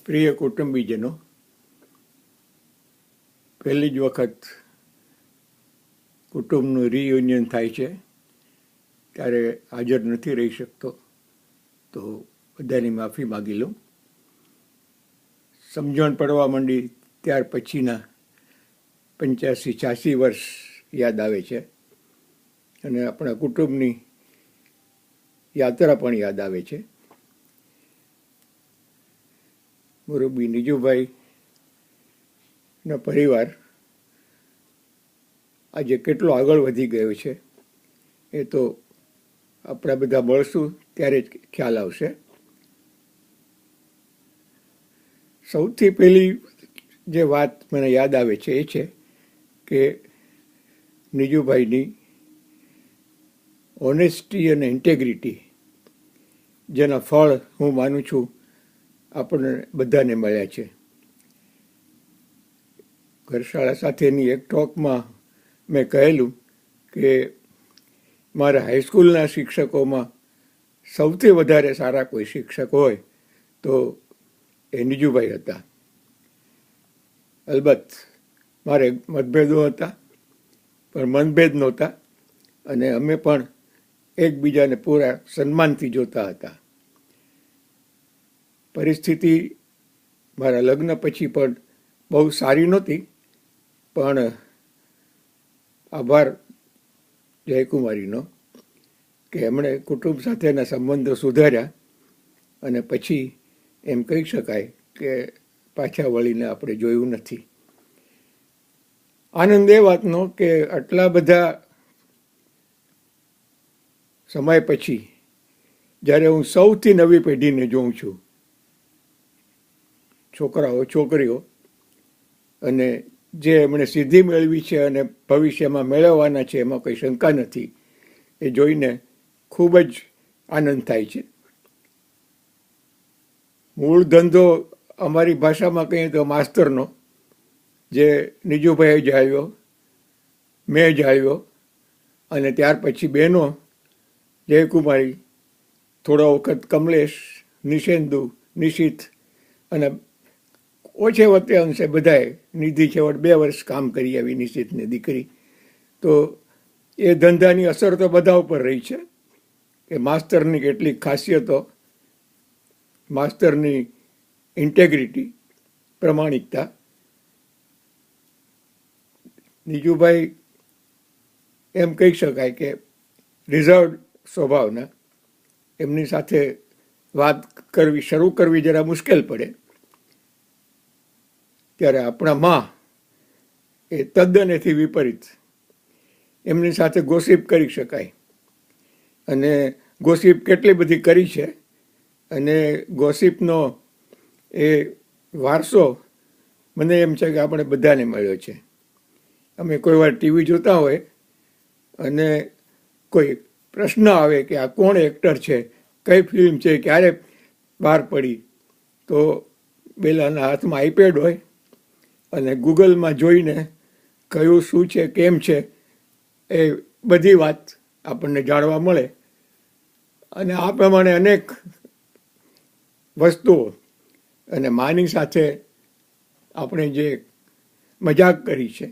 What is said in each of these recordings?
પ્રિય કુટુંબીજનો, પહેલી જ વખત કુટુંબનું રિયુનિયન થાય છે ત્યારે હાજર નથી રહી શકતો, તો બધાની માફી માગી લઉં. સમજણ પડવા માંડી ત્યાર પછીના 85-86 વર્ષ યાદ આવે છે અને આપણા કુટુંબની યાત્રા પણ યાદ આવે છે. મુરબ્બી નિજુભાઈનો પરિવાર આજે કેટલો આગળ વધી ગયો છે એ તો આપણા બધા મળશું ત્યારે જ ખ્યાલ આવશે. સૌથી પહેલી જે વાત મને યાદ આવે છે એ છે કે નિજુભાઈની ઓનેસ્ટી અને ઇન્ટેગ્રિટી, જેના ફળ હું માનું છું આપણને બધાને મળ્યા છે. ઘરશાળા સાથેની એક ટોકમાં મેં કહેલું કે મારા હાઈસ્કૂલના શિક્ષકોમાં સૌથી વધારે સારા કોઈ શિક્ષક હોય તો એ નિજુભાઈ હતા. અલબત્ત મારે મતભેદો હતા, પણ મનભેદ નહોતા અને અમે પણ એકબીજાને પૂરા સન્માનથી જોતા હતા. પરિસ્થિતિ મારા લગ્ન પછી પણ બહુ સારી નહોતી, પણ આભાર જયકુમારીનો કે એમણે કુટુંબ સાથેના સંબંધો સુધાર્યા અને પછી એમ કહી શકાય કે પાછા વળીને આપણે જોયું નથી. આનંદ એ વાતનો કે આટલા બધા સમય પછી જ્યારે હું સૌથી નવી પેઢીને જોઉં છું, છોકરાઓ છોકરીઓ, અને જે એમણે સિદ્ધિ મેળવી છે અને ભવિષ્યમાં મેળવવાના છે એમાં કંઈ શંકા નથી, એ જોઈને ખૂબ જ આનંદ થાય છે. મૂળ ધંધો અમારી ભાષામાં કહીએ તો માસ્તરનો, જે નિજુભાઈએ જાળવ્યો, મેં જાળવ્યો, અને ત્યાર પછી બહેનો જયકુમારી, થોડો વખત કમલેશ, નિશેન્દુ, નિશિત અને ઓછે વત્તે અંશે બધાએ, નિધિ છેવટ 2 વર્ષ કામ કરી આવી નિશિતની દીકરી. તો એ ધંધાની અસર તો બધા ઉપર રહી છે કે માસ્તરની કેટલીક ખાસિયતો, માસ્તરની ઇન્ટેગ્રિટી, પ્રમાણિકતા. નિજુભાઈ એમ કહી શકાય કે રિઝર્વડ સ્વભાવના, એમની સાથે વાત કરવી, શરૂ કરવી જરા મુશ્કેલ પડે. ત્યારે આપણા માં એ તદ્દન એથી વિપરીત, એમની સાથે ગોસિપ કરી શકાય અને ગોસિપ કેટલી બધી કરી છે અને ગોસિપનો એ વારસો મને એમ છે કે આપણે બધાને મળ્યો છે. અમે કોઈ વાર ટીવી જોતા હોય અને કોઈ પ્રશ્ન આવે કે આ કોણ એક્ટર છે, કઈ ફિલ્મ છે, ક્યારે બહાર પડી, તો બેલાના હાથમાં આઈપેડ હોય અને ગૂગલમાં જોઈને કયું શું છે, કેમ છે, એ બધી વાત આપણને જાણવા મળે. અને આ પ્રમાણે અનેક વસ્તુઓ, અને માની સાથે આપણે જે મજાક કરી છે,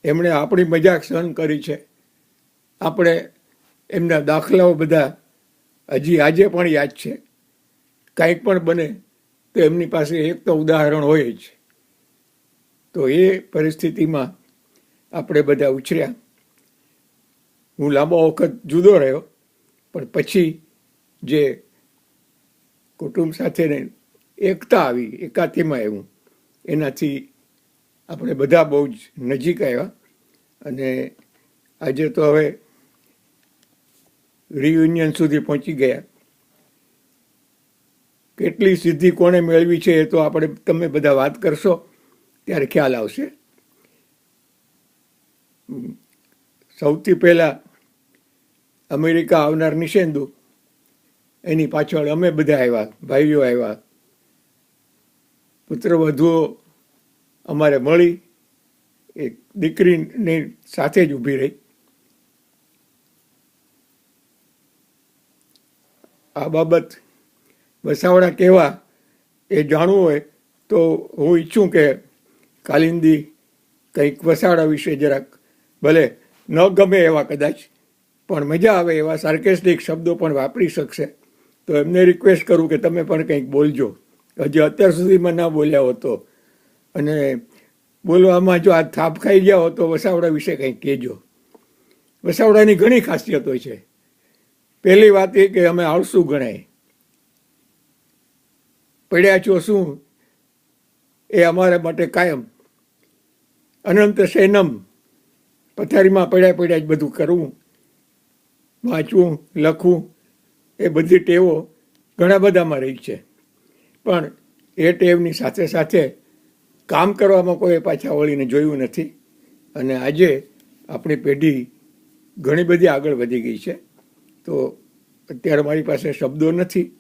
એમણે આપણી મજાક સહન કરી છે. આપણે એમના દાખલાઓ બધા હજી આજે પણ યાદ છે. કાંઈક પણ બને તો એમની પાસે એક તો ઉદાહરણ હોય જ. તો એ પરિસ્થિતિમાં આપણે બધા ઉછર્યા. હું લાંબો વખત જુદો રહ્યો, પણ પછી જે કુટુંબ સાથેને એકતા આવી, એકાતીમાં આવ્યું, એનાથી આપણે બધા બહુ જ નજીક આવ્યા. અને આજે તો હવે રિયુનિયન સુધી પહોંચી ગયા. કેટલી સિદ્ધિ કોણે મેળવી છે એ તો આપણે તમે બધા વાત કરશો ત્યારે ખ્યાલ આવશે. સૌથી પહેલાં અમેરિકા આવનાર નિશેન્દુ, એની પાછળ અમે બધા આવ્યા, ભાઈઓ આવ્યા, પુત્રવધુઓ અમારે મળી, એક દીકરીની સાથે જ ઊભી રહી. આ બાબત વસાવડા કહેવા એ જાણવું હોય તો હું ઈચ્છું કે કાલિંદી કંઈક વસાવડા વિશે જરાક ભલે ન ગમે એવા કદાચ પણ મજા આવે એવા સાર્કેસ્ટિક શબ્દો પણ વાપરી શકશે. તો એમને રિક્વેસ્ટ કરું કે તમે પણ કંઈક બોલજો, હજી અત્યાર સુધીમાં ના બોલ્યા હો તો. અને બોલવામાં જો આ થાપ ખાઈ ગયા હો તો વસાવડા વિશે કંઈક કહેજો. વસાવડાની ઘણી ખાસિયતો છે. પહેલી વાત એ કે અમે આળસુ ગણાય. પડ્યા છો શું એ અમારા માટે કાયમ. અનંત શૈનમ, પથારીમાં પડ્યા જ બધું કરવું, વાંચવું, લખવું, એ બધી ટેવો ઘણા બધામાં રહી છે. પણ એ ટેવની સાથે સાથે કામ કરવામાં કોઈ પાછા વળીને જોયું નથી. અને આજે આપણી પેઢી ઘણી બધી આગળ વધી ગઈ છે. તો અત્યારે મારી પાસે શબ્દો નથી.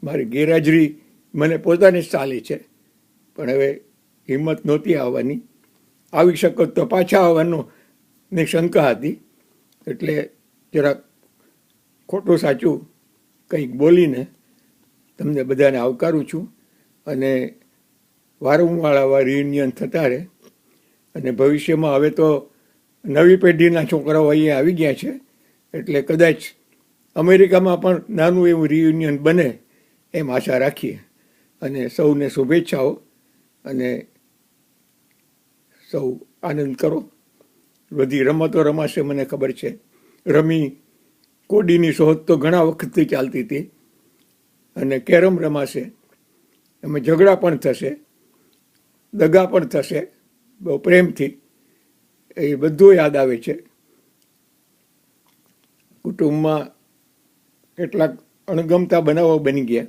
મારી ગેરહાજરી મને પોતાને જ ચાલે છે. પણ હવે હિંમત નહોતી આવવાની. આવી શકો તો પાછા આવવાની શંકા હતી. એટલે જરાક ખોટું સાચું કંઈક બોલીને તમને બધાને આવકારું છું. અને વારંવાર આવા રિયુનિયન થતા રહે. અને ભવિષ્યમાં હવે તો નવી પેઢીના છોકરાઓ અહીંયા આવી ગયા છે. એટલે કદાચ અમેરિકામાં પણ નાનું એવું રિયુનિયન બને એમ આશા રાખીએ. અને સૌને શુભેચ્છાઓ. અને સૌ આનંદ કરો. બધી રમતો રમાશે મને ખબર છે. રમી કોડીની શોધ તો ઘણા વખતથી ચાલતી હતી. અને કેરમ રમાશે. એમાં ઝઘડા પણ થશે, દગા પણ થશે, બહુ પ્રેમથી. એ બધું યાદ આવે છે. કુટુંબમાં કેટલાક અણગમતા બનાવો બની ગયા.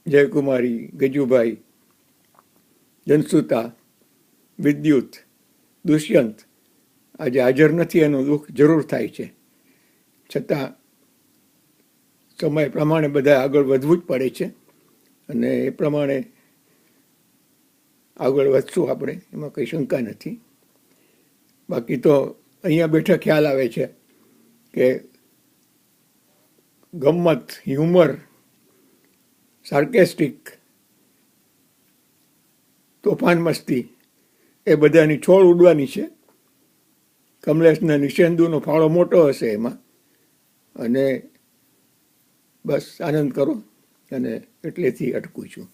જયકુમારી, ગજુભાઈ, જનસુતા, વિદ્યુત, દુષ્યંત આજે હાજર નથી. એનું દુઃખ જરૂર થાય છે. છતાં સમય પ્રમાણે બધા આગળ વધવું જ પડે છે. અને એ પ્રમાણે આગળ વધશું આપણે, એમાં કંઈ શંકા નથી. બાકી તો અહીંયા બેઠા ખ્યાલ આવે છે કે ગમ્મત, હ્યુમર, સાર્કેસ્ટિક, તોફાન મસ્તી એ બધાની છોડ ઉડવાની છે. કમલેશના નિશેન્દુનો ફાળો મોટો હશે એમાં. અને બસ આનંદ કરો. અને એટલેથી અટકું છું.